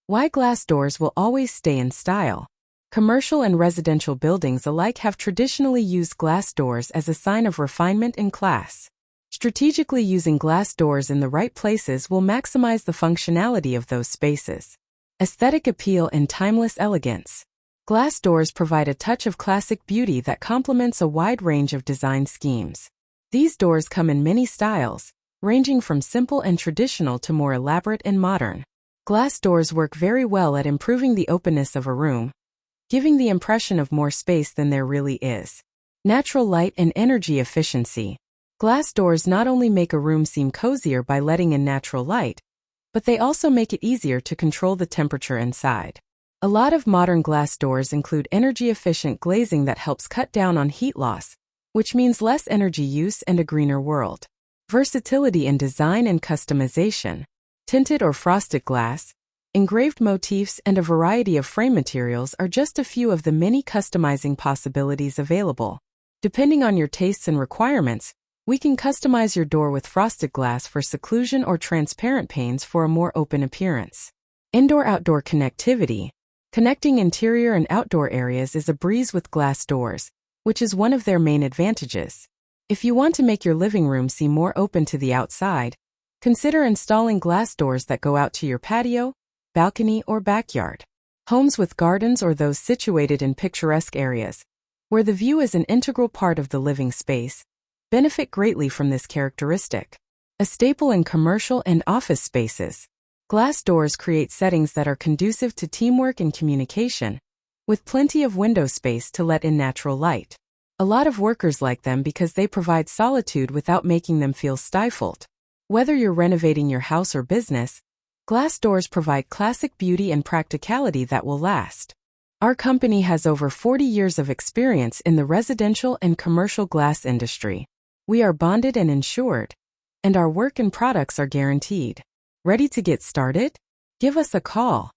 Why glass doors will always stay in style. Commercial and residential buildings alike have traditionally used glass doors as a sign of refinement and class. Strategically using glass doors in the right places will maximize the functionality of those spaces. Aesthetic appeal and timeless elegance. Glass doors provide a touch of classic beauty that complements a wide range of design schemes. These doors come in many styles, ranging from simple and traditional to more elaborate and modern. Glass doors work very well at improving the openness of a room, giving the impression of more space than there really is. Natural light and energy efficiency. Glass doors not only make a room seem cozier by letting in natural light, but they also make it easier to control the temperature inside. A lot of modern glass doors include energy-efficient glazing that helps cut down on heat loss, which means less energy use and a greener world. Versatility in design and customization. Tinted or frosted glass, engraved motifs, and a variety of frame materials are just a few of the many customizing possibilities available. Depending on your tastes and requirements, we can customize your door with frosted glass for seclusion or transparent panes for a more open appearance. Indoor-outdoor connectivity. Connecting interior and outdoor areas is a breeze with glass doors, which is one of their main advantages. If you want to make your living room seem more open to the outside, consider installing glass doors that go out to your patio, balcony, or backyard. Homes with gardens or those situated in picturesque areas, where the view is an integral part of the living space, benefit greatly from this characteristic. A staple in commercial and office spaces. Glass doors create settings that are conducive to teamwork and communication, with plenty of window space to let in natural light. A lot of workers like them because they provide solitude without making them feel stifled. Whether you're renovating your house or business, glass doors provide classic beauty and practicality that will last. Our company has over 40 years of experience in the residential and commercial glass industry. We are bonded and insured, and our work and products are guaranteed. Ready to get started? Give us a call.